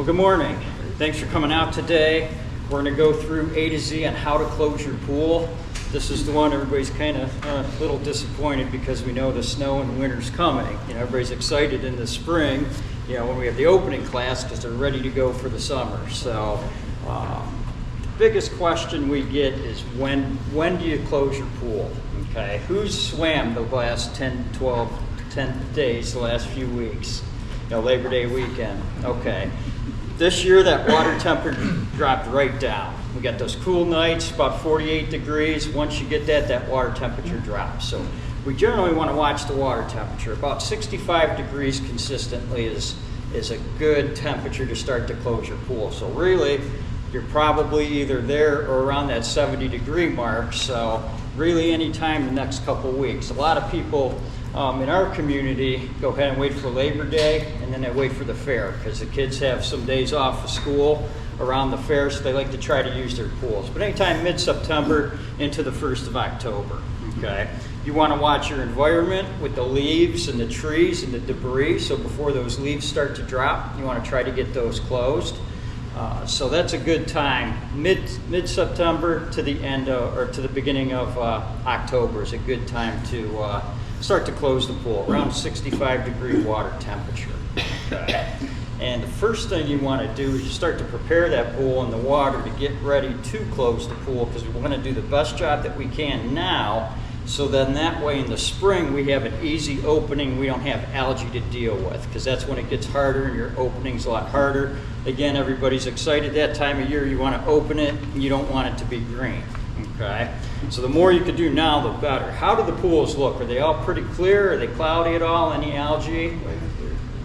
Well, good morning. Thanks for coming out today. We're going to go through A to Z on how to close your pool. This is the one everybody's kind of a little disappointed because we know the snow and the winter's coming. You know, everybody's excited in the spring, you know, when we have the opening class because they're ready to go for the summer. So the biggest question we get is when do you close your pool? Okay, who's swam the last 10 days, the last few weeks? You know, Labor Day weekend. Okay. This year, that water temperature dropped right down. We got those cool nights, about 48 degrees. Once you get that water temperature drops. So we generally want to watch the water temperature. About 65 degrees consistently is a good temperature to start to close your pool. So really, you're probably either there or around that 70 degree mark. So really any time the next couple weeks. A lot of people in our community go ahead and wait for Labor Day and then they wait for the fair because the kids have some days off of school around the fair, so they like to try to use their pools. But anytime mid-September into the 1st of October, okay? You want to watch your environment with the leaves and the trees and the debris, so before those leaves start to drop, you want to try to get those closed. So that's a good time. Mid-September to the end or to the beginning of October is a good time to start to close the pool, around 65 degree water temperature. Okay. And the first thing you want to do is you start to prepare that pool and the water to get ready to close the pool, because we want to do the best job that we can now, so then that way in the spring we have an easy opening, we don't have algae to deal with, because that's when it gets harder and your opening's a lot harder. Again, everybody's excited that time of year, you want to open it and you don't want it to be green. Okay, so the more you can do now, the better. How do the pools look? Are they all pretty clear? Are they cloudy at all? Any algae?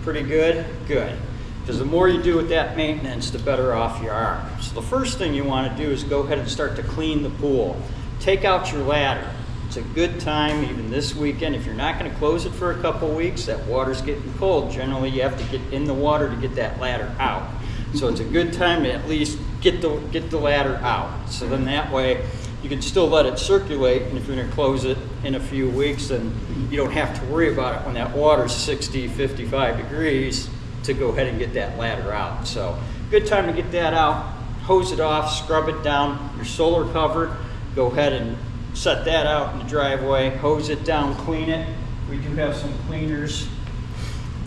Pretty good? Good. Because the more you do with that maintenance, the better off you are. So the first thing you want to do is go ahead and start to clean the pool. Take out your ladder. It's a good time, even this weekend, if you're not going to close it for a couple weeks, that water's getting cold. Generally, you have to get in the water to get that ladder out. So it's a good time to at least get the ladder out. So then that way, you can still let it circulate, and if you're going to close it in a few weeks, then you don't have to worry about it when that water's 60, 55 degrees to go ahead and get that ladder out. So good time to get that out, hose it off, scrub it down, your solar covered, go ahead and set that out in the driveway, hose it down, clean it. We do have some cleaners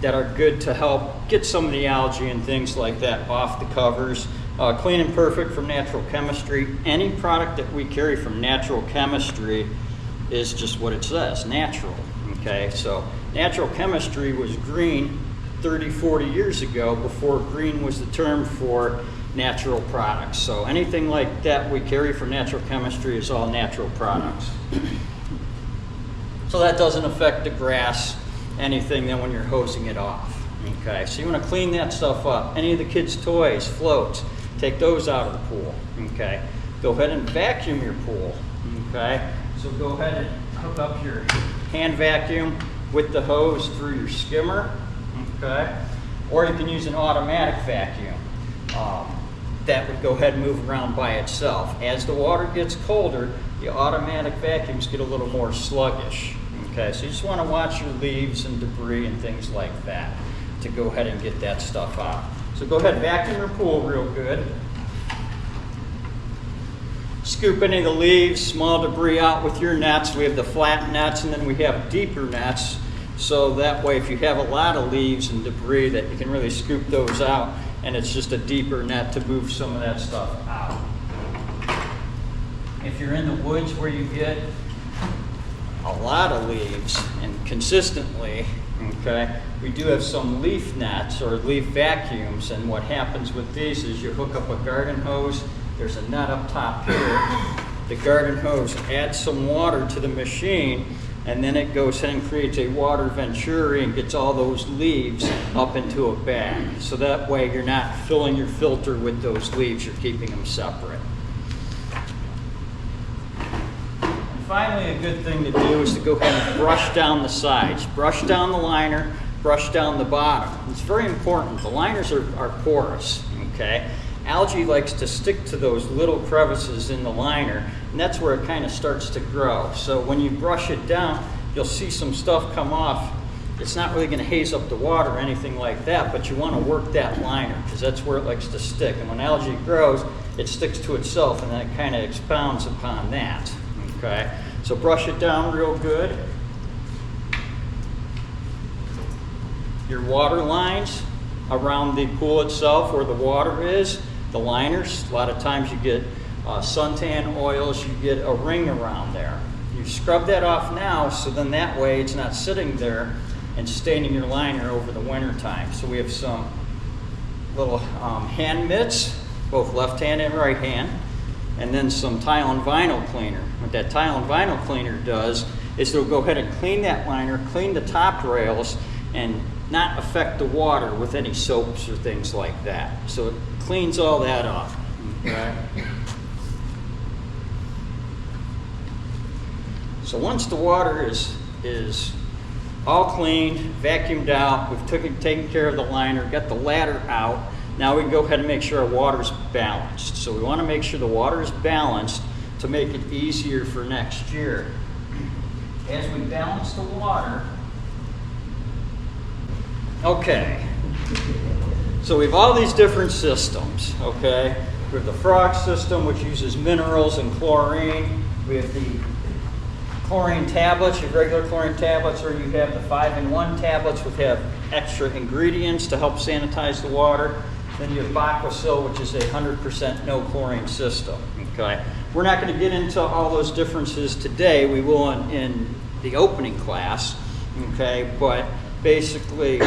that are good to help get some of the algae and things like that off the covers. Clean and Perfect from Natural Chemistry. Any product that we carry from Natural Chemistry is just what it says, natural. Okay, so Natural Chemistry was green 30, 40 years ago, before green was the term for natural products. So anything like that we carry from Natural Chemistry is all natural products. So that doesn't affect the grass, anything then when you're hosing it off. Okay, so you want to clean that stuff up. Any of the kids' toys, floats, take those out of the pool. Okay, go ahead and vacuum your pool. Okay, so go ahead and hook up your hand vacuum with the hose through your skimmer. Okay, or you can use an automatic vacuum. That would go ahead and move around by itself. As the water gets colder, the automatic vacuums get a little more sluggish. Okay, so you just want to watch your leaves and debris and things like that to go ahead and get that stuff out. So go ahead and vacuum your pool real good. Scoop any of the leaves, small debris out with your nets. We have the flat nets and then we have deeper nets. So that way if you have a lot of leaves and debris, that you can really scoop those out, and it's just a deeper net to move some of that stuff out. If you're in the woods where you get a lot of leaves and consistently, okay, we do have some leaf nets or leaf vacuums, and what happens with these is you hook up a garden hose. There's a net up top here. The garden hose adds some water to the machine, and then it goes ahead and creates a water venturi and gets all those leaves up into a bag. So that way you're not filling your filter with those leaves, you're keeping them separate. And finally, a good thing to do is to go ahead and brush down the sides. Brush down the liner, brush down the bottom. It's very important. The liners are porous, okay? Algae likes to stick to those little crevices in the liner, and that's where it kind of starts to grow. So when you brush it down, you'll see some stuff come off it's not really going to haze up the water or anything like that, but you want to work that liner because that's where it likes to stick. And when algae grows, it sticks to itself and then it kind of expounds upon that. Okay, so brush it down real good. Your water lines around the pool itself where the water is, the liners, a lot of times you get suntan oils, you get a ring around there. You scrub that off now so then that way it's not sitting there and staining your liner over the winter time. So we have some little hand mitts, both left hand and right hand, and then some tile and vinyl cleaner. What that tile and vinyl cleaner does is it'll go ahead and clean that liner, clean the top rails, and not affect the water with any soaps or things like that. So it cleans all that off. Okay? So once the water is all cleaned, vacuumed out, we've taken care of the liner, got the ladder out, now we can go ahead and make sure our water's balanced. So we want to make sure the water is balanced to make it easier for next year. As we balance the water, okay, so we have all these different systems, okay? We have the frog system, which uses minerals and chlorine. We have the chlorine tablets, you have regular chlorine tablets, or you have the 5-in-1 tablets, which have extra ingredients to help sanitize the water. Then you have Aquasil, which is a 100% no chlorine system, okay? We're not going to get into all those differences today. We will in the opening class, okay? But basically,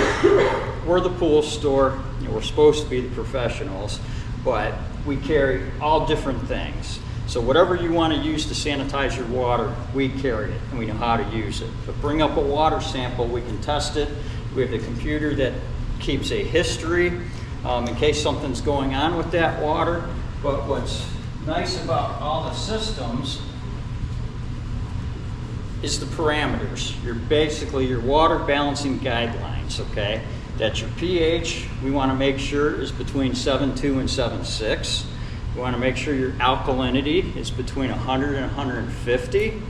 we're the pool store. We're supposed to be the professionals, but we carry all different things. So whatever you want to use to sanitize your water, we carry it and we know how to use it. But bring up a water sample, we can test it. We have the computer that keeps a history in case something's going on with that water. But what's nice about all the systems is the parameters. Basically your water balancing guidelines, okay? That's your pH, we want to make sure is between 7.2 and 7.6. We want to make sure your alkalinity is between 100 and 150.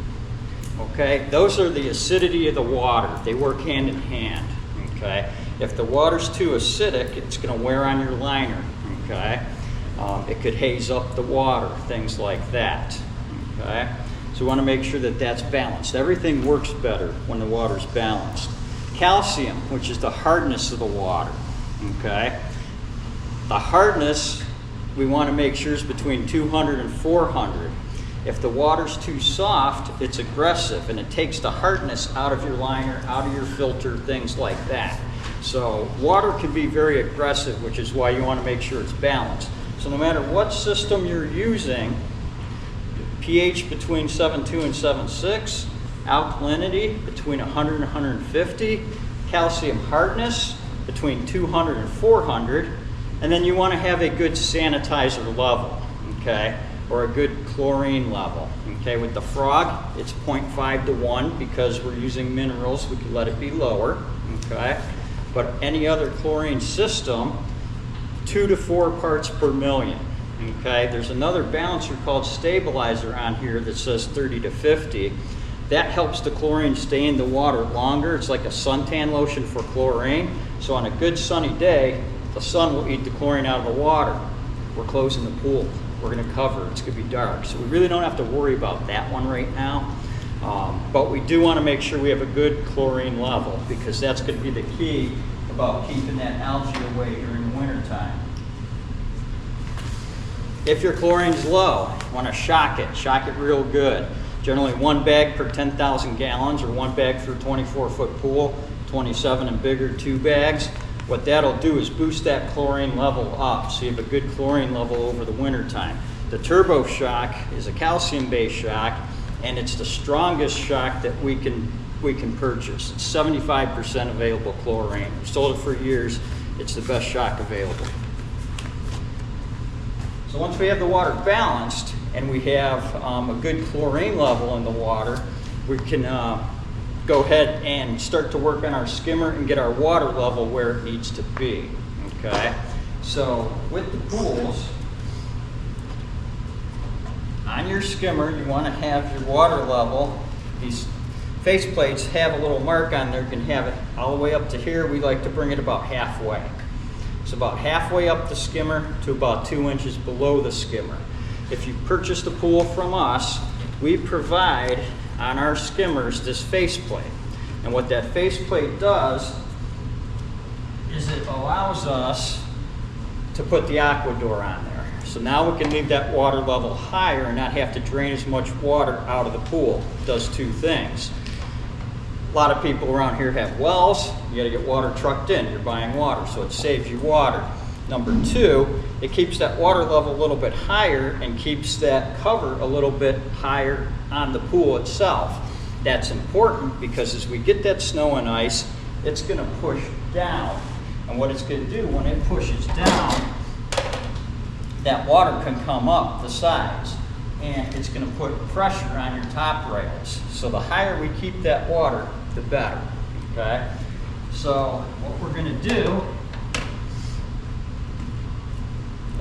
Okay, those are the acidity of the water. They work hand in hand. Okay, if the water's too acidic, it's going to wear on your liner. Okay, it could haze up the water, things like that. Okay, so we want to make sure that that's balanced. Everything works better when the water's balanced. Calcium, which is the hardness of the water. Okay, the hardness we want to make sure is between 200 and 400. If the water's too soft, it's aggressive and it takes the hardness out of your liner, out of your filter, things like that. So water can be very aggressive, which is why you want to make sure it's balanced. So no matter what system you're using, pH between 7.2 and 7.6, alkalinity between 100 and 150, calcium hardness between 200 and 400, and then you want to have a good sanitizer level, okay, or a good chlorine level. Okay, with the frog, it's 0.5 to 1 because we're using minerals. We can let it be lower, okay. But any other chlorine system, 2 to 4 parts per million. Okay, there's another balancer called stabilizer on here that says 30 to 50. That helps the chlorine stay in the water longer. It's like a suntan lotion for chlorine. So on a good sunny day, the sun will eat the chlorine out of the water. We're closing the pool. We're going to cover. It's going to be dark. So we really don't have to worry about that one right now. But we do want to make sure we have a good chlorine level because that's going to be the key about keeping that algae away during the winter time. If your chlorine's low, you want to shock it real good. Generally 1 bag per 10,000 gallons or 1 bag for a 24-foot pool, 27 and bigger, 2 bags. What that'll do is boost that chlorine level up so you have a good chlorine level over the winter time. The turbo shock is a calcium-based shock and it's the strongest shock that we can purchase. It's 75% available chlorine. We've sold it for years. It's the best shock available. So once we have the water balanced and we have a good chlorine level in the water, we can go ahead and start to work on our skimmer and get our water level where it needs to be. Okay, so with the pools, on your skimmer, you want to have your water level be face plates have a little mark on there. You can have it all the way up to here. We like to bring it about halfway. It's about halfway up the skimmer to about 2 inches below the skimmer. If you purchased a pool from us, we provide on our skimmers this face plate. And what that face plate does is it allows us to put the aqua door on there. So now we can leave that water level higher and not have to drain as much water out of the pool. It does two things. A lot of people around here have wells. You got to get water trucked in. You're buying water, so it saves you water. Number two, it keeps that water level a little bit higher and keeps that cover a little bit higher on the pool itself. That's important because as we get that snow and ice, it's going to push down. And what it's going to do when it pushes down, that water can come up the sides and it's going to put pressure on your top rails. So the higher we keep that water, the better. Okay? So what we're going to do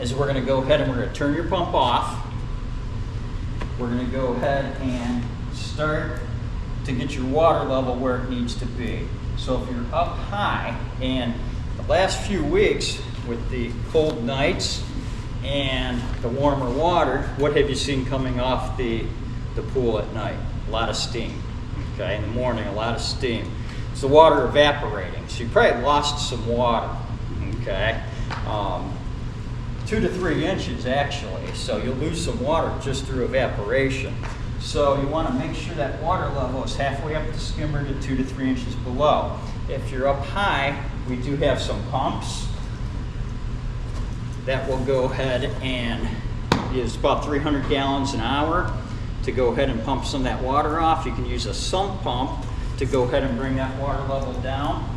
is we're going to go ahead and we're going to turn your pump off. We're going to go ahead and start to get your water level where it needs to be. So if you're up high, and the last few weeks with the cold nights and the warmer water, what have you seen coming off the pool at night? A lot of steam. Okay, in the morning, a lot of steam. It's the water evaporating. So you probably lost some water. Okay, 2 to 3 inches actually. So you'll lose some water just through evaporation. So you want to make sure that water level is halfway up the skimmer to 2 to 3 inches below. If you're up high, we do have some pumps that will go ahead and use about 300 gallons an hour to go ahead and pump some of that water off. You can use a sump pump to go ahead and bring that water level down.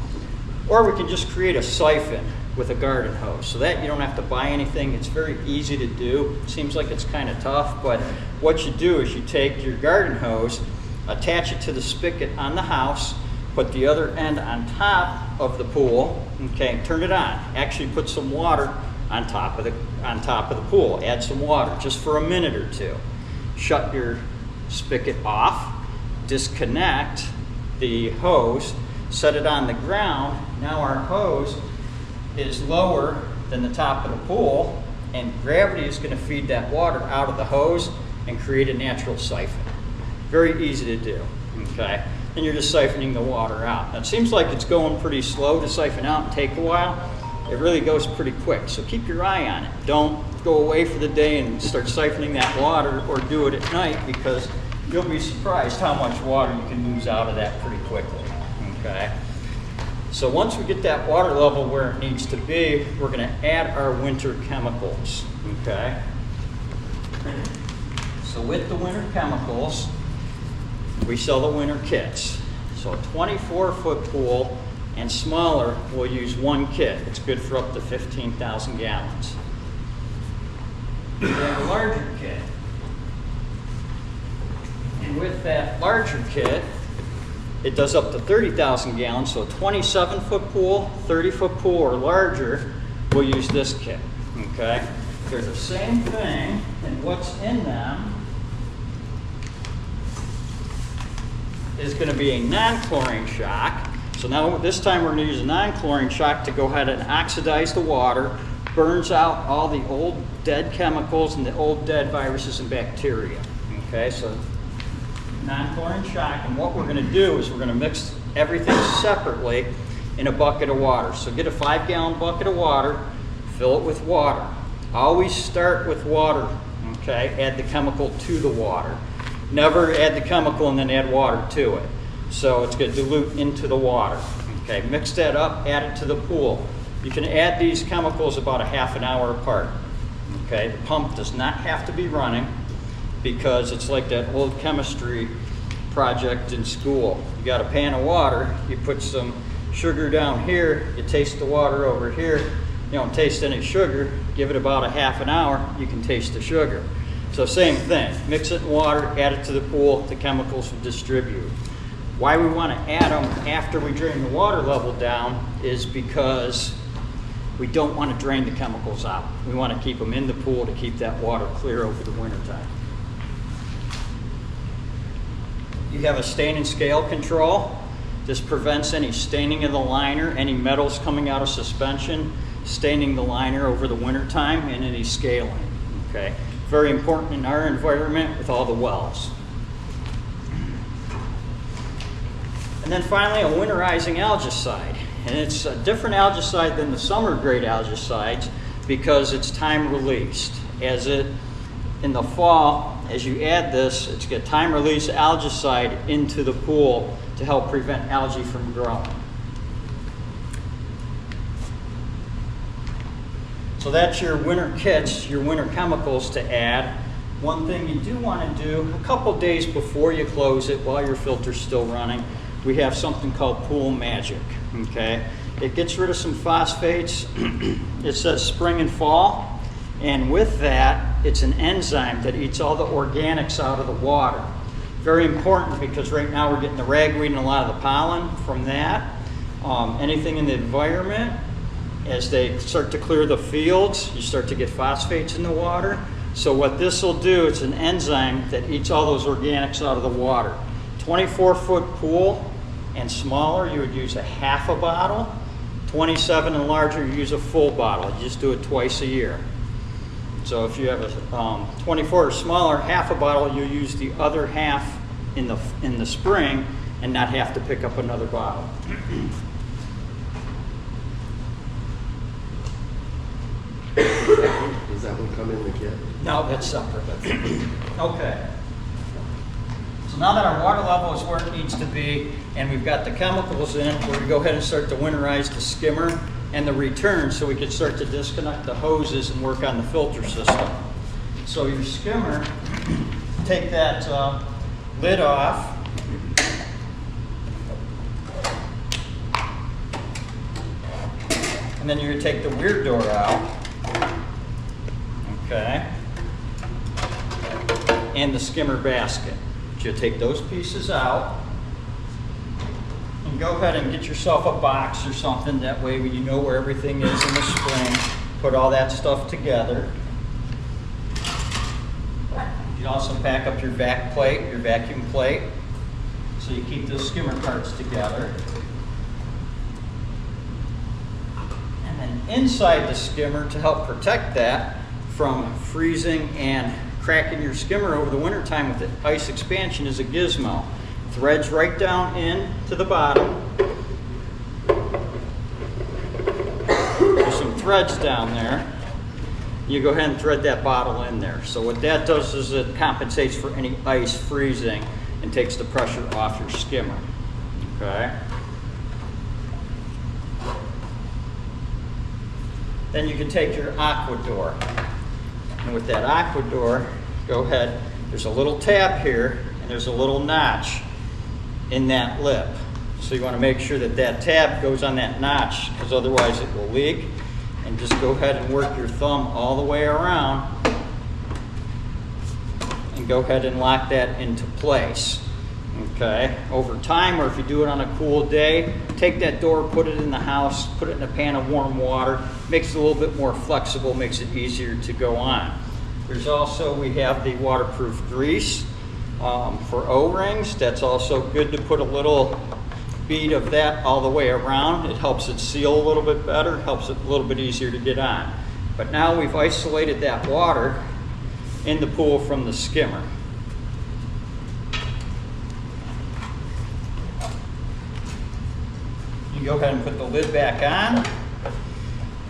Or we can just create a siphon with a garden hose. So that you don't have to buy anything. It's very easy to do. It seems like it's kind of tough, but what you do is you take your garden hose, attach it to the spigot on the house, put the other end on top of the pool, okay, turn it on. Actually put some water on top of the pool. Add some water just for a minute or two. Shut your spigot off, disconnect the hose, set it on the ground. Now our hose is lower than the top of the pool, and gravity is going to feed that water out of the hose and create a natural siphon. Very easy to do, okay? And you're just siphoning the water out. Now it seems like it's going pretty slow to siphon out and take a while. It really goes pretty quick, so keep your eye on it. Don't go away for the day and start siphoning that water, or do it at night, because you'll be surprised how much water you can lose out of that pretty quickly, okay? So once we get that water level where it needs to be, we're going to add our winter chemicals, okay? So with the winter chemicals, we sell the winter kits. So a 24-foot pool and smaller will use one kit. It's good for up to 15,000 gallons. We have a larger kit. And with that larger kit, it does up to 30,000 gallons. So a 27-foot pool, 30-foot pool or larger will use this kit, okay? They're the same thing, and what's in them is going to be a non-chlorine shock. So now this time we're going to use a non-chlorine shock to go ahead and oxidize the water, burns out all the old dead chemicals and the old dead viruses and bacteria. Okay, so non-chlorine shock, and what we're going to do is we're going to mix everything separately in a bucket of water. So get a 5-gallon bucket of water, fill it with water. Always start with water, okay? Add the chemical to the water. Never add the chemical and then add water to it. So it's going to dilute into the water. Okay, mix that up, add it to the pool. You can add these chemicals about a half an hour apart. Okay, the pump does not have to be running, because it's like that old chemistry project in school. You got a pan of water, you put some sugar down here, you taste the water over here, you don't taste any sugar, give it about a half an hour, you can taste the sugar. So same thing, mix it in water, add it to the pool, the chemicals will distribute. Why we want to add them after we drain the water level down is because we don't want to drain the chemicals out. We want to keep them in the pool to keep that water clear over the winter time. you have a stain and scale control. This prevents any staining of the liner, any metals coming out of suspension, staining the liner over the winter time, and any scaling. Okay, very important in our environment with all the wells. And then finally, a winterizing algicide. And it's a different algicide than the summer grade algicides because it's time released. In the fall, as you add this, it's got time release algicide into the pool to help prevent algae from growing. So that's your winter kits, your winter chemicals to add. One thing you do want to do, a couple days before you close it, while your filter's still running, we have something called Pool Magic, okay? It gets rid of some phosphates. It says spring and fall, and with that, it's an enzyme that eats all the organics out of the water. Very important because right now we're getting the ragweed and a lot of the pollen from that. Anything in the environment, as they start to clear the fields, you start to get phosphates in the water. So what this will do, it's an enzyme that eats all those organics out of the water. 24-foot pool and smaller, you would use a half a bottle. 27 and larger, you use a full bottle. You just do it twice a year. So if you have a 24 or smaller, half a bottle, you use the other half in the spring and not have to pick up another bottle. Does that one come in the kit? No, that's separate. Okay. So now that our water level is where it needs to be and we've got the chemicals in, we're going to go ahead and start to winterize the skimmer and the return so we can start to disconnect the hoses and work on the filter system. So your skimmer, take that lid off. And then you're going to take the weir door out. Okay. And the skimmer basket. You'll take those pieces out and go ahead and get yourself a box or something. That way you know where everything is in the spring. Put all that stuff together. You also pack up your vac plate, your vacuum plate, so you keep those skimmer parts together. And then inside the skimmer, to help protect that from freezing and cracking your skimmer over the winter time with the ice expansion, is a gizmo. Threads right down in to the bottom. There's some threads down there. You go ahead and thread that bottle in there. So what that does is it compensates for any ice freezing and takes the pressure off your skimmer. Okay. Then you can take your aqua door. And with that aqua door, go ahead, there's a little tab here and there's a little notch in that lip. So you want to make sure that that tab goes on that notch because otherwise it will leak. And just go ahead and work your thumb all the way around and go ahead and lock that into place. Okay, over time, or if you do it on a cool day, take that door, put it in the house, put it in a pan of warm water, makes it a little bit more flexible, makes it easier to go on. There's also, we have the waterproof grease for O-rings. That's also good to put a little bead of that all the way around. It helps it seal a little bit better, helps it a little bit easier to get on. But now we've isolated that water in the pool from the skimmer. You go ahead and put the lid back on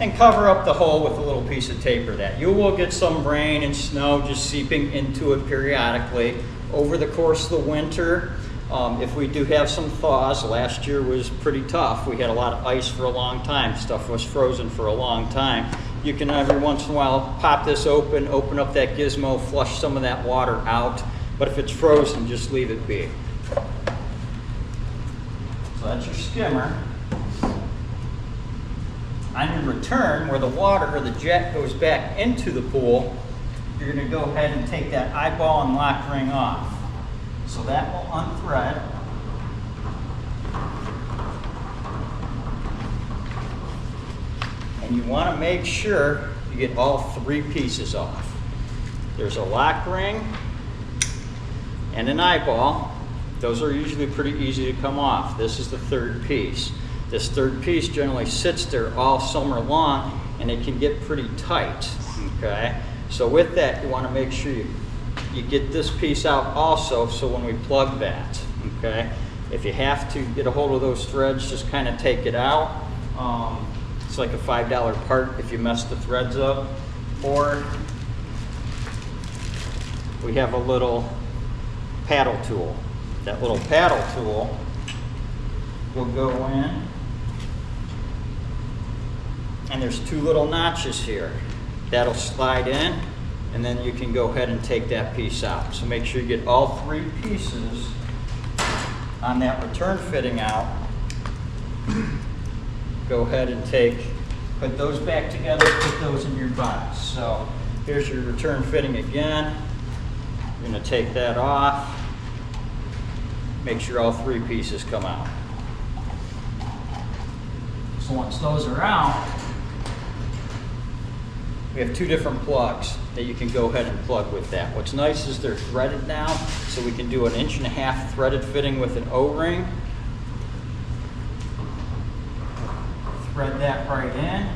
and cover up the hole with a little piece of tape or that. You will get some rain and snow just seeping into it periodically over the course of the winter. If we do have some thaws, last year was pretty tough. We had a lot of ice for a long time. Stuff was frozen for a long time. You can every once in a while pop this open up that gizmo, flush some of that water out. But if it's frozen, just leave it be. So that's your skimmer. On your return, where the water or the jet goes back into the pool, you're going to go ahead and take that eyeball and lock ring off. So that will unthread. And you want to make sure you get all three pieces off. There's a lock ring and an eyeball. Those are usually pretty easy to come off. This is the third piece. This third piece generally sits there all summer long, and it can get pretty tight, okay? So with that, you want to make sure you get this piece out also, so when we plug that, okay? If you have to get a hold of those threads, just kind of take it out. It's like a $5 part if you mess the threads up. Or we have a little paddle tool. That little paddle tool will go in, and there's two little notches here. That'll slide in, and then you can go ahead and take that piece out. So make sure you get all three pieces on that return fitting out. Go ahead and put those back together, put those in your box. So here's your return fitting again. You're going to take that off. Make sure all three pieces come out. So once those are out, we have two different plugs that you can go ahead and plug with that. What's nice is they're threaded now, so we can do an 1.5 inch threaded fitting with an O-ring. Thread that right in,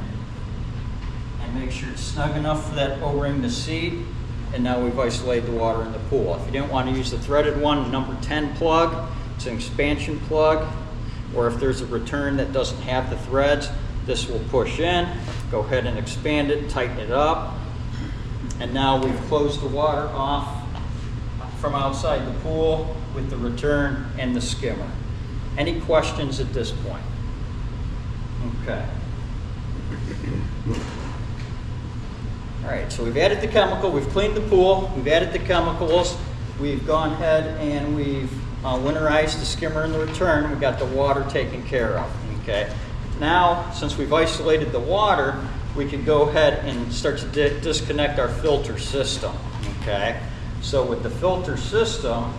and make sure it's snug enough for that O-ring to seat. And now we've isolated the water in the pool. If you didn't want to use the threaded one, number 10 plug, it's an expansion plug. Or if there's a return that doesn't have the threads, this will push in. Go ahead and expand it, tighten it up. And now we've closed the water off from outside the pool with the return and the skimmer. Any questions at this point? Okay. All right, so we've added the chemical, we've cleaned the pool, we've added the chemicals, we've gone ahead and we've winterized the skimmer and the return. We've got the water taken care of, okay? Now, since we've isolated the water, we can go ahead and start to disconnect our filter system, okay? So with the filter system,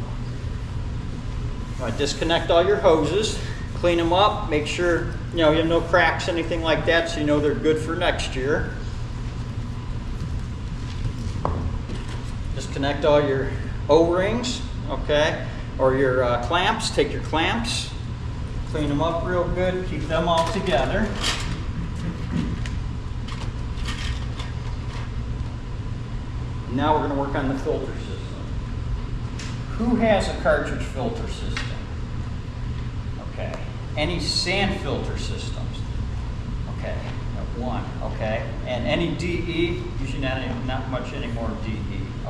you want to disconnect all your hoses, clean them up, make sure you have no cracks, anything like that, so you know they're good for next year. Disconnect all your O-rings, okay, or your clamps. Take your clamps, clean them up real good, keep them all together. Now we're going to work on the filter system. Who has a cartridge filter system? Okay. Any sand filter systems? Okay. One. Okay. And any DE? Usually not much anymore DE.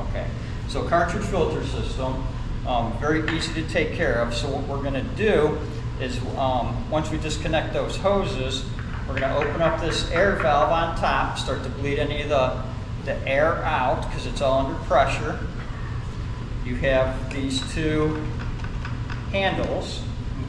Okay. So cartridge filter system, very easy to take care of. So what we're going to do is once we disconnect those hoses, we're going to open up this air valve on top, start to bleed any of the air out because it's all under pressure. You have these two handles,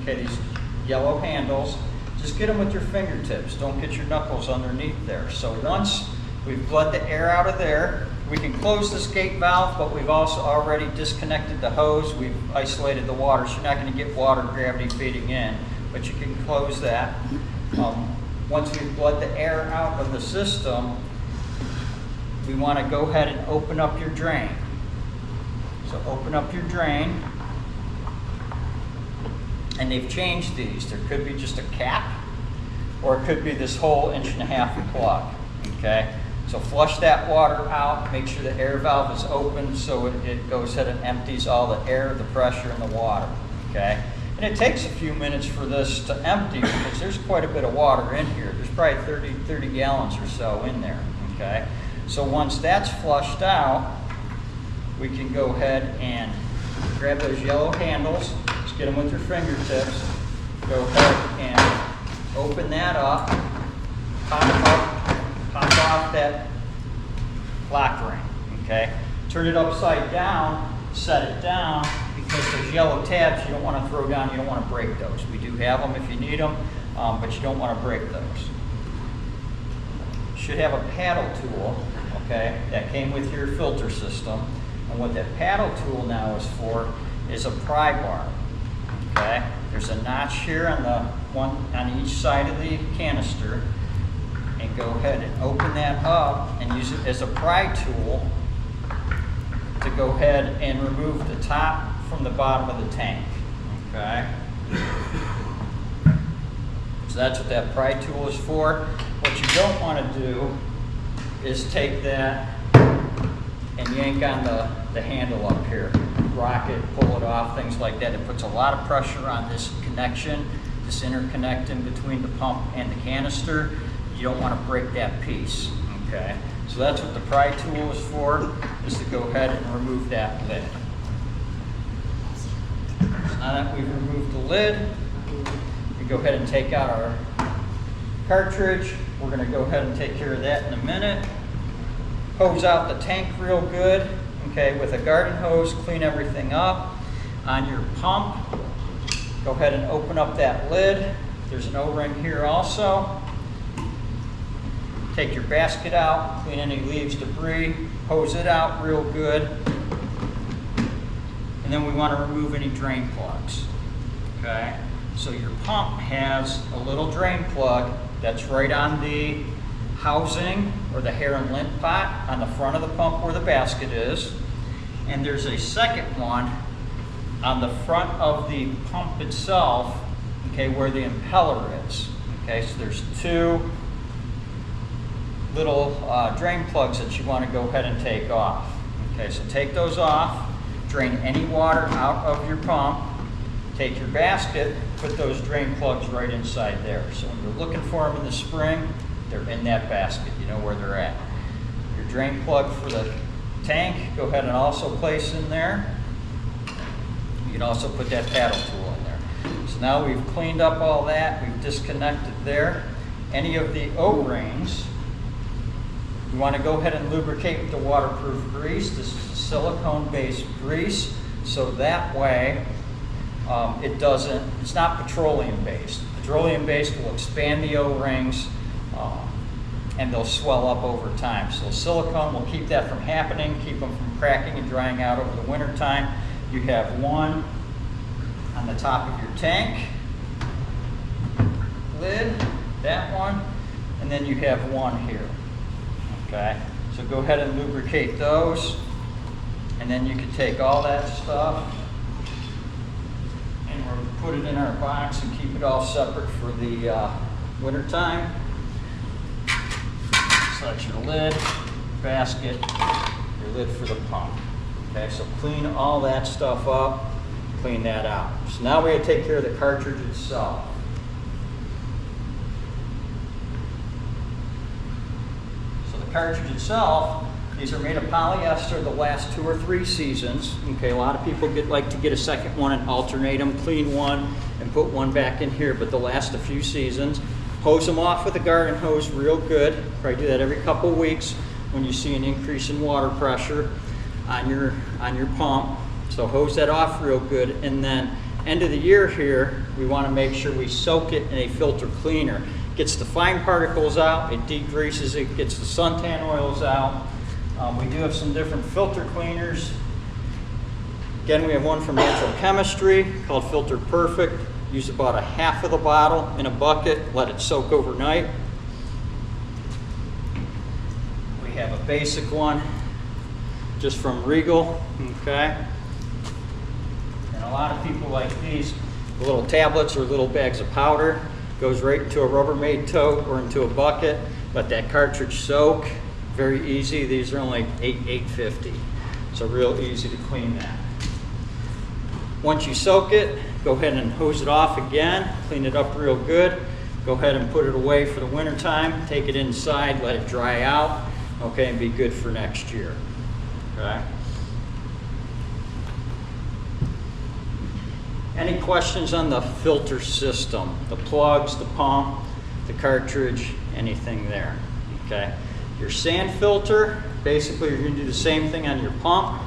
okay, these yellow handles. Just get them with your fingertips. Don't get your knuckles underneath there. So once we've bled the air out of there, we can close this gate valve, but we've also already disconnected the hose. We've isolated the water, so you're not going to get water gravity feeding in, but you can close that. Once we've bled the air out of the system, we want to go ahead and open up your drain. So open up your drain. And they've changed these. There could be just a cap, or it could be this whole 1.5 inch plug, okay? So flush that water out, make sure the air valve is open so it goes ahead and empties all the air, the pressure, and the water, okay? And it takes a few minutes for this to empty because there's quite a bit of water in here. There's probably 30 gallons or so in there, okay? So once that's flushed out, we can go ahead and grab those yellow handles, just get them with your fingertips, go ahead and open that up, pop off that lock ring, okay? Turn it upside down, set it down, because those yellow tabs you don't want to throw down, you don't want to break those. We do have them if you need them, but you don't want to break those. You should have a paddle tool, okay, that came with your filter system. And what that paddle tool now is for is a pry bar, okay? There's a notch here on the one on each side of the canister, and go ahead and open that up and use it as a pry tool to go ahead and remove the top from the bottom of the tank, okay? So that's what that pry tool is for. What you don't want to do is take that and yank on the handle up here. Rock it, pull it off, things like that. It puts a lot of pressure on this connection, this interconnect in between the pump and the canister. You don't want to break that piece, okay? So that's what the pry tool is for, is to go ahead and remove that lid. So now that we've removed the lid, we go ahead and take out our cartridge. We're going to go ahead and take care of that in a minute. Hose out the tank real good, okay, with a garden hose, clean everything up. On your pump, go ahead and open up that lid. There's an O-ring here also. Take your basket out, clean any leaves, debris, hose it out real good. And then we want to remove any drain plugs, okay? So your pump has a little drain plug that's right on the housing or the hair and lint pot on the front of the pump where the basket is. And there's a second one on the front of the pump itself, okay, where the impeller is. Okay, so there's two little drain plugs that you want to go ahead and take off. Okay, so take those off, drain any water out of your pump, take your basket, put those drain plugs right inside there. So when you're looking for them in the spring, they're in that basket. You know where they're at. Your drain plug for the tank, go ahead and also place in there. You can also put that paddle tool in there. So now we've cleaned up all that, we've disconnected there. Any of the O-rings, you want to go ahead and lubricate with the waterproof grease. This is a silicone-based grease, so that way it's not petroleum-based. Petroleum-based will expand the O-rings and they'll swell up over time. So silicone will keep that from happening, keep them from cracking and drying out over the winter time. You have one on the top of your tank lid, that one, and then you have one here. Okay, so go ahead and lubricate those, and then you can take all that stuff and we'll put it in our box and keep it all separate for the winter time. So that's your lid, basket, your lid for the pump. Okay, so clean all that stuff up, clean that out. So now we have to take care of the cartridge itself. Cartridge itself, these are made of polyester the last 2 or 3 seasons. Okay, a lot of people like to get a second one and alternate them, clean one and put one back in here, but they'll last a few seasons. Hose them off with a garden hose real good. Probably do that every couple of weeks when you see an increase in water pressure on your pump. So hose that off real good, and then end of the year here, we want to make sure we soak it in a filter cleaner. Gets the fine particles out, it degreases it, gets the suntan oils out. We do have some different filter cleaners. Again, we have one from Natural Chemistry called Filter Perfect. Use about a half of the bottle in a bucket, let it soak overnight. We have a basic one just from Regal, okay? And a lot of people like these little tablets or little bags of powder. Goes right into a Rubbermaid tote or into a bucket. Let that cartridge soak. Very easy. These are only $8.50. So real easy to clean that. Once you soak it, go ahead and hose it off again. Clean it up real good. Go ahead and put it away for the winter time. Take it inside, let it dry out. Okay, and be good for next year. Okay. Any questions on the filter system? The plugs, the pump, the cartridge, anything there, okay? Your sand filter, basically you're gonna do the same thing on your pump.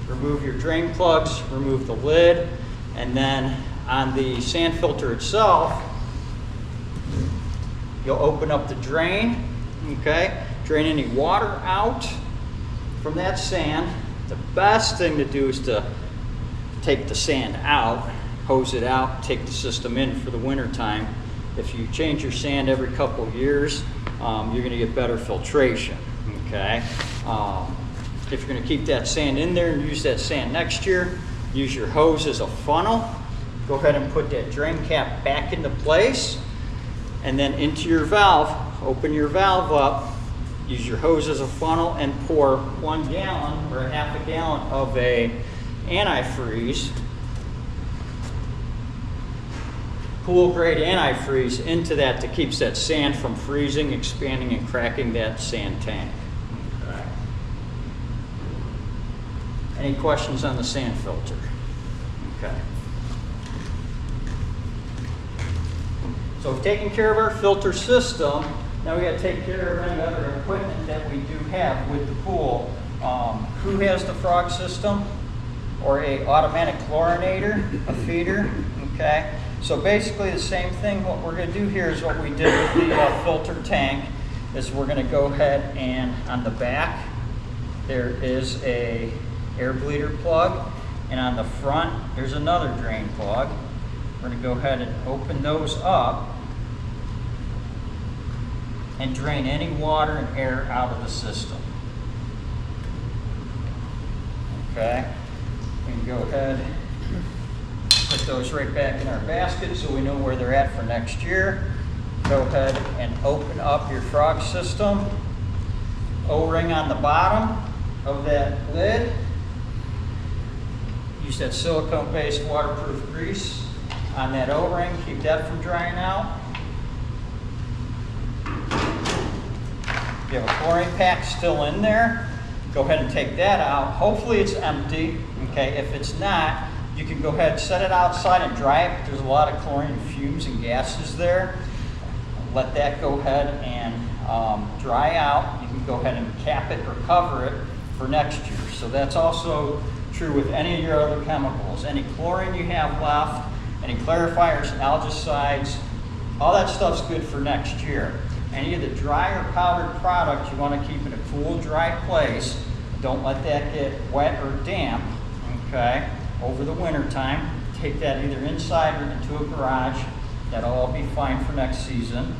Remove your drain plugs, remove the lid, and then on the sand filter itself, you'll open up the drain, okay? Drain any water out from that sand. The best thing to do is to take the sand out, hose it out, take the system in for the winter time. If you change your sand every couple of years, you're going to get better filtration, okay? If you're going to keep that sand in there and use that sand next year, use your hose as a funnel, go ahead and put that drain cap back into place, and then into your valve, open your valve up, use your hose as a funnel, and pour 1 gallon or a half a gallon of a antifreeze, pool grade antifreeze, into that to keep that sand from freezing, expanding, and cracking that sand tank. Okay. Any questions on the sand filter? Okay. So we've taken care of our filter system. Now we got to take care of any other equipment that we do have with the pool. Who has the frog system or a automatic chlorinator, a feeder? Okay. So basically the same thing. What we're going to do here is what we did with the filter tank. Is we're going to go ahead and on the back there is a air bleeder plug, and on the front there's another drain plug. We're going to go ahead and open those up and drain any water and air out of the system. Okay, we can go ahead, put those right back in our basket so we know where they're at for next year. Go ahead and open up your frog system. O-ring on the bottom of that lid. Use that silicone-based waterproof grease on that O-ring. Keep that from drying out. If you have a chlorine pack still in there, go ahead and take that out. Hopefully it's empty. Okay, if it's not, you can go ahead and set it outside and dry it. There's a lot of chlorine fumes and gases there. Let that go ahead and dry out. You can go ahead and cap it or cover it for next year. So that's also true with any of your other chemicals. Any chlorine you have left, any clarifiers, algicides, all that stuff's good for next year. Any of the dry or powdered product you want to keep in a cool, dry place. Don't let that get wet or damp, okay, over the winter time. Take that either inside or into a garage. That'll all be fine for next season.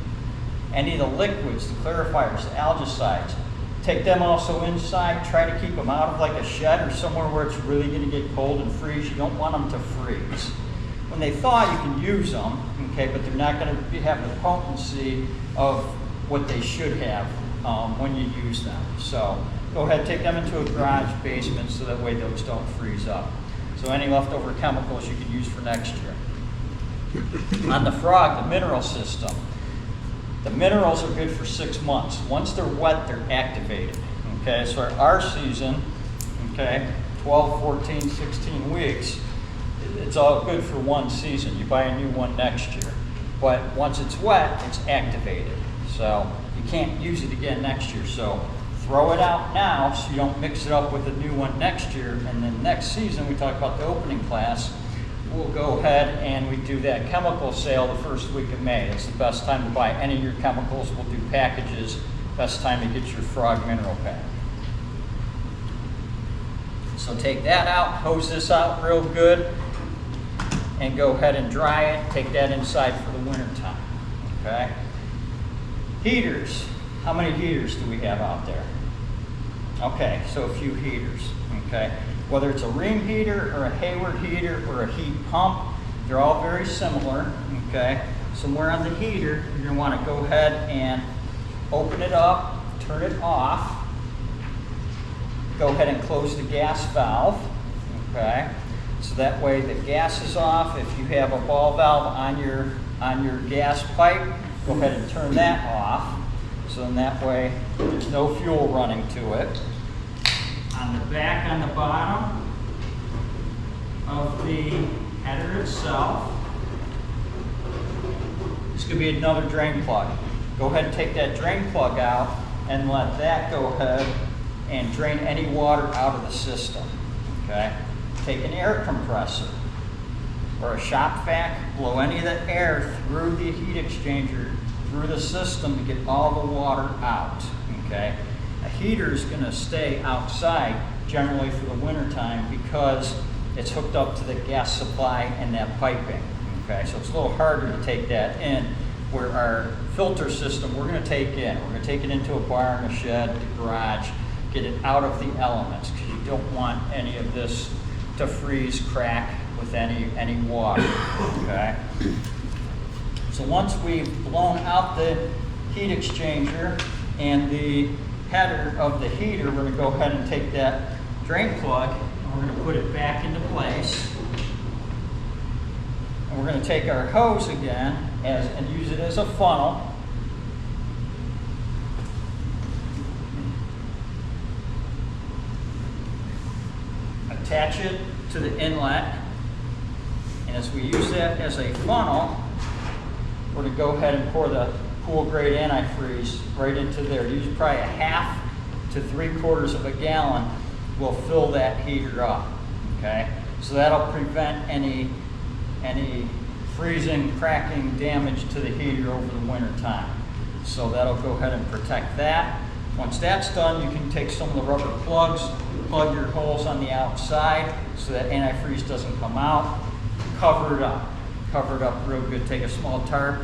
Any of the liquids, the clarifiers, the algicides, take them also inside. Try to keep them out of like a shed or somewhere where it's really going to get cold and freeze. You don't want them to freeze. When they thaw, you can use them, okay, but they're not going to have the potency of what they should have when you use them. So go ahead, take them into a garage, basement, so that way those don't freeze up. So any leftover chemicals you can use for next year. On the frog, the mineral system. The minerals are good for 6 months. Once they're wet, they're activated. Okay, so our season, okay, 12, 14, 16 weeks, it's all good for one season. You buy a new one next year. But once it's wet, it's activated. So you can't use it again next year. So throw it out now so you don't mix it up with a new one next year. And then next season, we talk about the opening class, we'll go ahead and we do that chemical sale the first week of May. It's the best time to buy any of your chemicals. We'll do packages. Best time to get your frog mineral pack. So take that out, hose this out real good, and go ahead and dry it. Take that inside for the winter time. Okay? Heaters. How many heaters do we have out there? Okay, so a few heaters. Okay? Whether it's a Ream heater or a Hayward heater or a heat pump, they're all very similar. Okay? Somewhere on the heater, you're going to want to go ahead and open it up, turn it off. Go ahead and close the gas valve. Okay? So that way the gas is off. If you have a ball valve on your gas pipe, go ahead and turn that off. So in that way there's no fuel running to it. On the back, on the bottom of the header itself, this could be another drain plug. Go ahead and take that drain plug out and let that go ahead and drain any water out of the system. Okay? Take an air compressor or a shop vac, blow any of the air through the heat exchanger, through the system to get all the water out. Okay? A heater is going to stay outside generally for the winter time because it's hooked up to the gas supply and that piping. Okay? So it's a little harder to take that in, where our filter system we're going to take in. We're going to take it into a barn, a shed, the garage, get it out of the elements, because you don't want any of this to freeze, crack, with any water, okay? So once we've blown out the heat exchanger and the header of the heater, we're gonna go ahead and take that drain plug and we're gonna put it back into place. And we're gonna take our hose again and use it as a funnel. Attach it to the inlet, and as we use that as a funnel, we're going to go ahead and pour the pool grade antifreeze right into there. Use probably 1/2 to 3/4 of a gallon will fill that heater up, okay? So that'll prevent any freezing, cracking damage to the heater over the winter time. So that'll go ahead and protect that. Once that's done, you can take some of the rubber plugs, plug your holes on the outside so that antifreeze doesn't come out. Cover it up. Cover it up real good. Take a small tarp,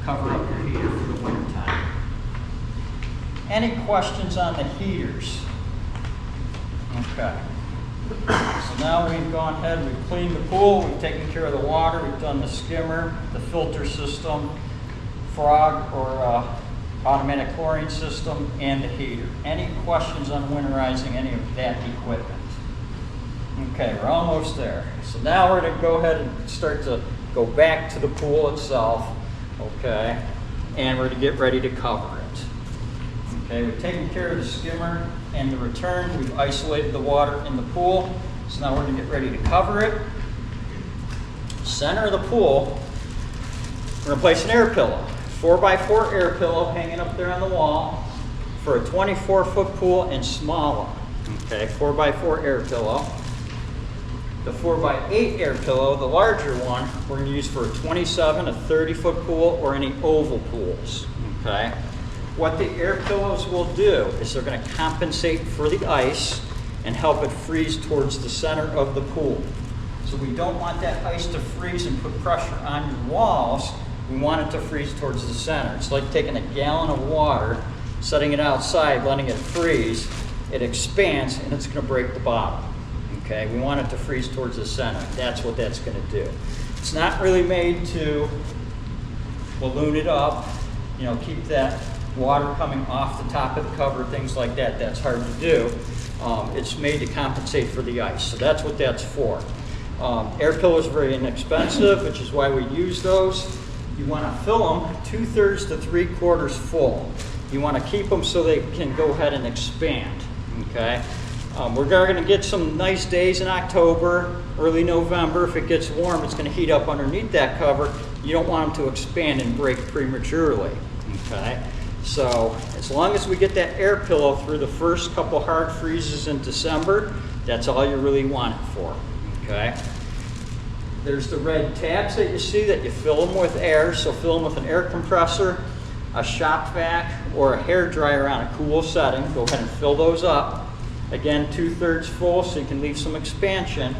cover up your heater for the winter time. Any questions on the heaters? Okay. So now we've gone ahead, we've cleaned the pool, we've taken care of the water, we've done the skimmer, the filter system, frog or automatic chlorine system, and the heater. Any questions on winterizing any of that equipment? Okay, we're almost there. So now we're going to go ahead and start to go back to the pool itself, okay, and we're going to get ready to cover it. Okay, we've taken care of the skimmer and the return. We've isolated the water in the pool, so now we're going to get ready to cover it. Center of the pool, we're going to place an air pillow. 4x4 air pillow hanging up there on the wall for a 24-foot pool and smaller. Okay, 4x4 air pillow. The 4x8 air pillow, the larger one, we're going to use for a 27, a 30-foot pool, or any oval pools. Okay. What the air pillows will do is they're going to compensate for the ice and help it freeze towards the center of the pool. So we don't want that ice to freeze and put pressure on your walls. We want it to freeze towards the center. It's like taking a gallon of water, setting it outside, letting it freeze. It expands and it's going to break the bottom. Okay, we want it to freeze towards the center. That's what that's going to do. It's not really made to balloon it up, you know, keep that water coming off the top of the cover, things like that. That's hard to do. It's made to compensate for the ice. So that's what that's for. Air pillows are very inexpensive, which is why we use those. You want to fill them 2/3 to 3/4 full. You want to keep them so they can go ahead and expand. Okay. We're going to get some nice days in October, early November. If it gets warm, it's going to heat up underneath that cover. You don't want them to expand and break prematurely. Okay. So as long as we get that air pillow through the first couple hard freezes in December, that's all you really want it for. Okay. There's the red tabs that you see that you fill them with air. So fill them with an air compressor, a shop vac, or a hair dryer on a cool setting. Go ahead and fill those up. Again, 2/3 full, so you can leave some expansion.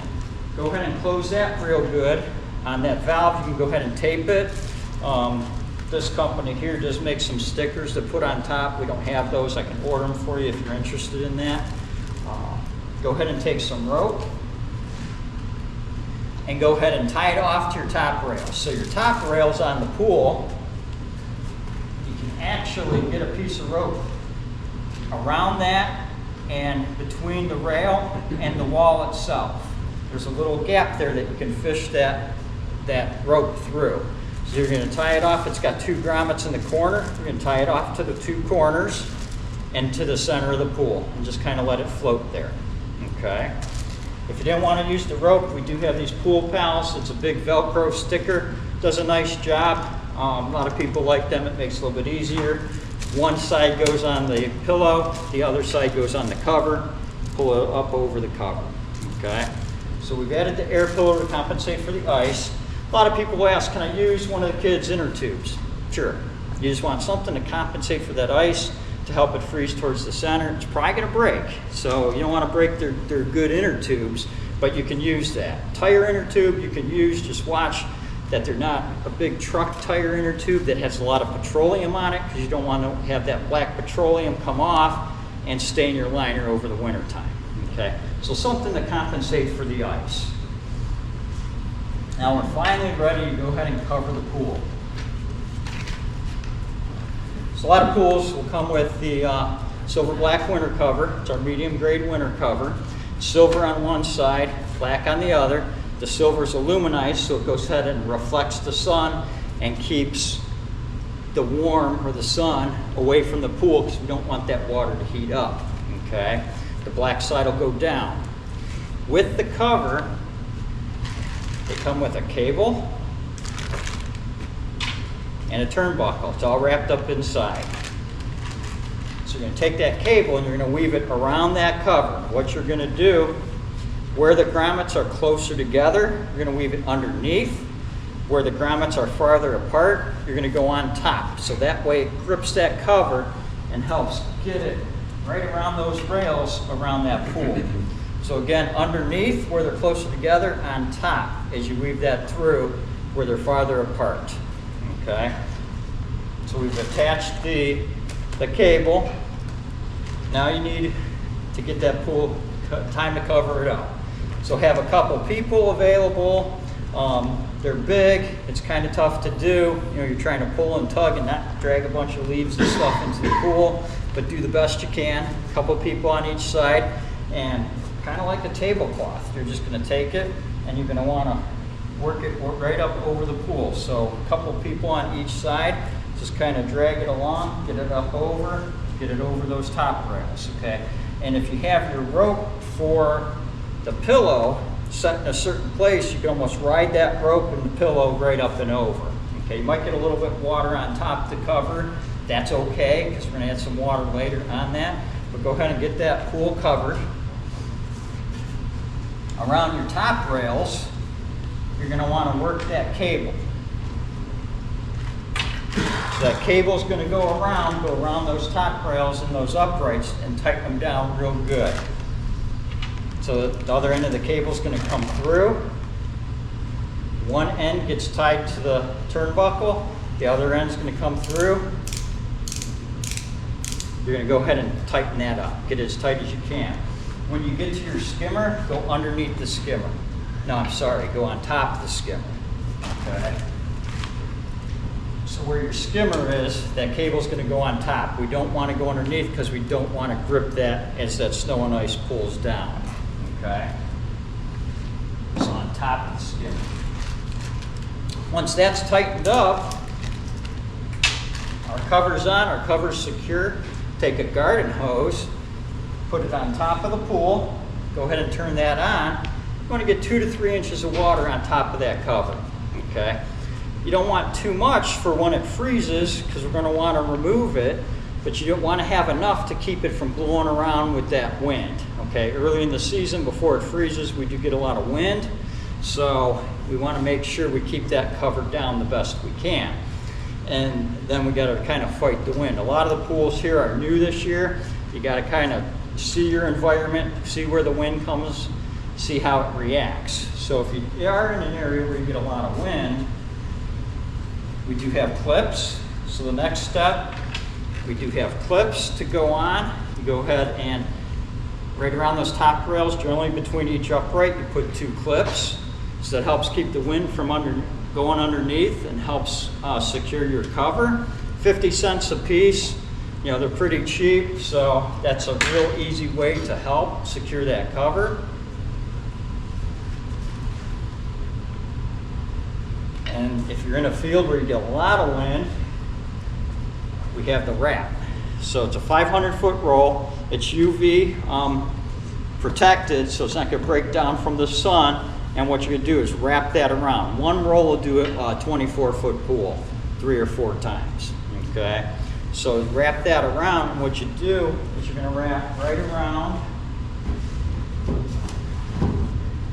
Go ahead and close that real good. On that valve, you can go ahead and tape it. This company here does make some stickers to put on top. We don't have those. I can order them for you if you're interested in that. Go ahead and take some rope and go ahead and tie it off to your top rail. So your top rail's on the pool. You can actually get a piece of rope around that and between the rail and the wall itself. There's a little gap there that you can fish that rope through. So you're going to tie it off. It's got 2 grommets in the corner. You're going to tie it off to the 2 corners and to the center of the pool and just kind of let it float there. Okay. If you didn't want to use the rope, we do have these Pool Pals. It's a big Velcro sticker. Does a nice job. A lot of people like them. It makes it a little bit easier. One side goes on the pillow, the other side goes on the cover. Pull it up over the cover. Okay. So we've added the air pillow to compensate for the ice. A lot of people ask, can I use one of the kids' inner tubes? Sure. You just want something to compensate for that ice, to help it freeze towards the center. It's probably going to break, so you don't want to break their good inner tubes, but you can use that. Tire inner tube you can use. Just watch that they're not a big truck tire inner tube that has a lot of petroleum on it, because you don't want to have that black petroleum come off and stain your liner over the winter time. Okay, so something to compensate for the ice. Now we're finally ready to go ahead and cover the pool. So a lot of pools will come with the silver black winter cover. It's our medium grade winter cover. Silver on one side, black on the other. The silver is aluminized, so it goes ahead and reflects the sun and keeps the warm or the sun away from the pool because we don't want that water to heat up. Okay? The black side will go down. With the cover, they come with a cable and a turnbuckle. It's all wrapped up inside. So you're going to take that cable and you're going to weave it around that cover. What you're going to do, where the grommets are closer together, you're going to weave it underneath. Where the grommets are farther apart, you're going to go on top. So that way it grips that cover and helps get it right around those rails around that pool. So again, underneath where they're closer together, on top as you weave that through where they're farther apart. Okay? So we've attached the cable. Now you need to get that pool time to cover it up. So have a couple people available. They're big. It's kind of tough to do. You know, you're trying to pull and tug and not drag a bunch of leaves and stuff into the pool, but do the best you can. A couple people on each side, and kind of like a tablecloth. You're just going to take it and you're going to want to work it right up over the pool. So a couple people on each side. Just kind of drag it along, get it up over, get it over those top rails, okay? And if you have your rope for the pillow set in a certain place, you can almost ride that rope and the pillow right up and over, okay? You might get a little bit of water on top to cover. That's okay, because we're going to add some water later on that. But go ahead and get that pool covered. Around your top rails, you're going to want to work that cable. So that cable's going to go around those top rails and those uprights and tighten them down real good. So the other end of the cable is going to come through. One end gets tied to the turnbuckle. The other end is going to come through. You're going to go ahead and tighten that up. Get it as tight as you can. When you get to your skimmer, go underneath the skimmer. No, I'm sorry, go on top of the skimmer. Okay. So where your skimmer is, that cable's going to go on top. We don't want to go underneath because we don't want to grip that as that snow and ice pulls down. Okay? So on top of the skimmer. Once that's tightened up, our cover's on, our cover's secure. Take a garden hose, put it on top of the pool, go ahead and turn that on. You want to get 2 to 3 inches of water on top of that cover. Okay? You don't want too much for when it freezes because we're going to want to remove it, but you don't want to have enough to keep it from blowing around with that wind. Okay, early in the season before it freezes, we do get a lot of wind, so we want to make sure we keep that covered down the best we can. And then we got to kind of fight the wind. A lot of the pools here are new this year. You got to kind of see your environment, see where the wind comes, see how it reacts. So if you are in an area where you get a lot of wind, we do have clips. So the next step, we do have clips to go on. You go ahead and right around those top rails, generally between each upright, you put 2 clips. So that helps keep the wind from going underneath and helps secure your cover. 50 cents a piece. You know, they're pretty cheap, so that's a real easy way to help secure that cover. And if you're in a field where you get a lot of wind, we have the wrap. So it's a 500-foot roll. It's UV protected, so it's not going to break down from the sun. And what you're going to do is wrap that around. One roll will do a 24-foot pool 3 or 4 times. Okay? So wrap that around, and what you do is you're going to wrap right around.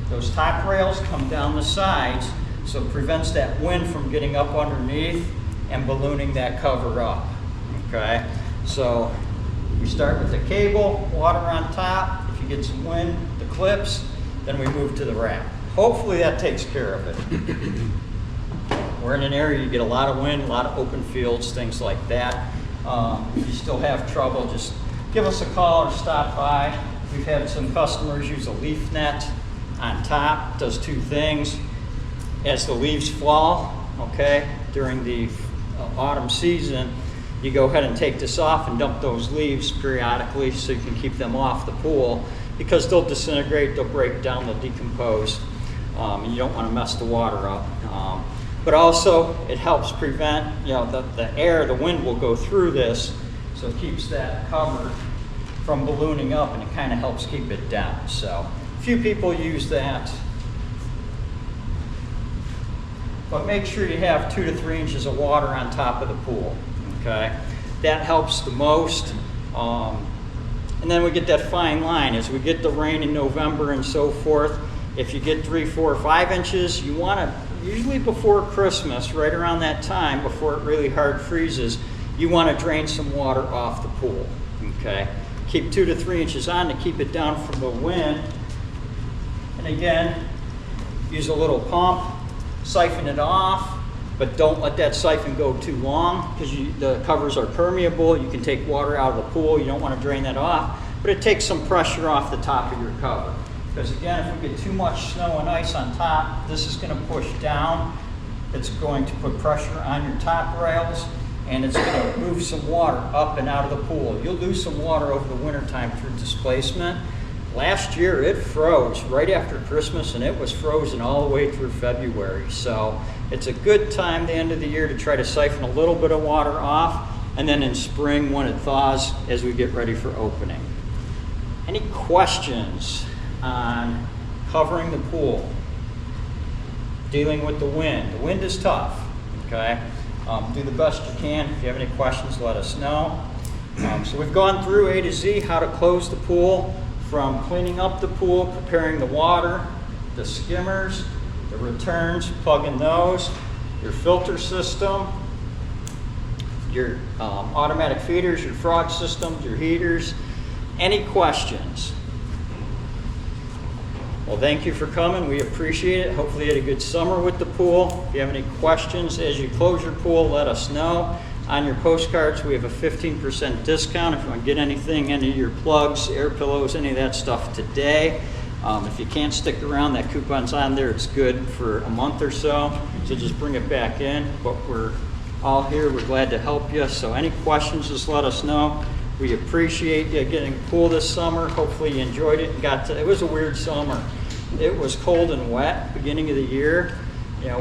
Those top rails come down the sides, so it prevents that wind from getting up underneath and ballooning that cover up. Okay? So we start with the cable, water on top. If you get some wind, the clips, then we move to the wrap. Hopefully that takes care of it. We're in an area you get a lot of wind, a lot of open fields, things like that. If you still have trouble, just give us a call or stop by. We've had some customers use a leaf net on top. It does 2 things. as the leaves fall, okay, during the autumn season, you go ahead and take this off and dump those leaves periodically so you can keep them off the pool, because they'll disintegrate, they'll break down, they'll decompose, and you don't want to mess the water up. But also it helps prevent, the air, the wind will go through this, so it keeps that cover from ballooning up, and it kind of helps keep it down. So a few people use that. But make sure you have 2 to 3 inches of water on top of the pool, okay? That helps the most. And then we get that fine line. As we get the rain in November and so forth, if you get 3, 4, 5 inches, you want to, usually before Christmas, right around that time, before it really hard freezes, you want to drain some water off the pool, okay? Keep 2 to 3 inches on to keep it down from the wind. And again, use a little pump, siphon it off, but don't let that siphon go too long, because the covers are permeable. You can take water out of the pool. You don't want to drain that off, but it takes some pressure off the top of your cover. Because again, if we get too much snow and ice on top, this is going to push down. It's going to put pressure on your top rails, and it's going to move some water up and out of the pool. You'll lose some water over the winter time through displacement. Last year it froze right after Christmas, and it was frozen all the way through February. So it's a good time, the end of the year, to try to siphon a little bit of water off, and then in spring when it thaws, as we get ready for opening. Any questions on covering the pool, dealing with the wind? The wind is tough, okay? Do the best you can. If you have any questions, let us know. So we've gone through A to Z, how to close the pool, from cleaning up the pool, preparing the water, the skimmers, the returns, plugging those, your filter system, your automatic feeders, your frog systems, your heaters. Any questions? Well, thank you for coming. We appreciate it. Hopefully you had a good summer with the pool. If you have any questions as you close your pool, let us know. On your postcards, we have a 15% discount if you want to get anything, any of your plugs, air pillows, any of that stuff today. If you can't stick around, that coupon's on there. It's good for a month or so, so just bring it back in. But we're all here. We're glad to help you. So any questions, just let us know. We appreciate you getting a pool this summer. Hopefully you enjoyed it. It was a weird summer. It was cold and wet beginning of the year.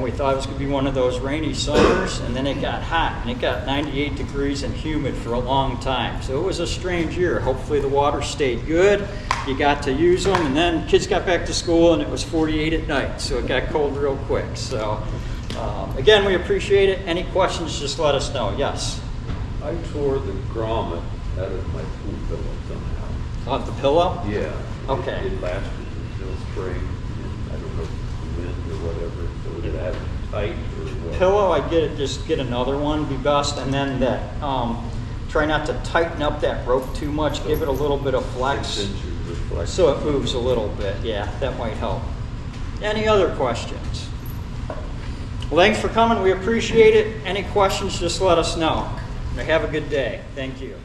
We thought it was going to be one of those rainy summers, and then it got hot, and it got 98 degrees and humid for a long time. So it was a strange year. Hopefully the water stayed good. You got to use them, and then kids got back to school, and it was 48 at night, so it got cold real quick. So again, we appreciate it. Any questions, just let us know. Yes? I tore the grommet out of my pool pillow somehow. Off the pillow? Yeah. Okay. It lasted until spring. And I don't know if the wind or whatever. So did I have it tight or what? Pillow, I get it. Just get another one, be best, and then that. Try not to tighten up that rope too much. Give it a little bit of flex, so it moves a little bit. Yeah, that might help. Any other questions? Well, thanks for coming. We appreciate it. Any questions, just let us know. Have a good day. Thank you.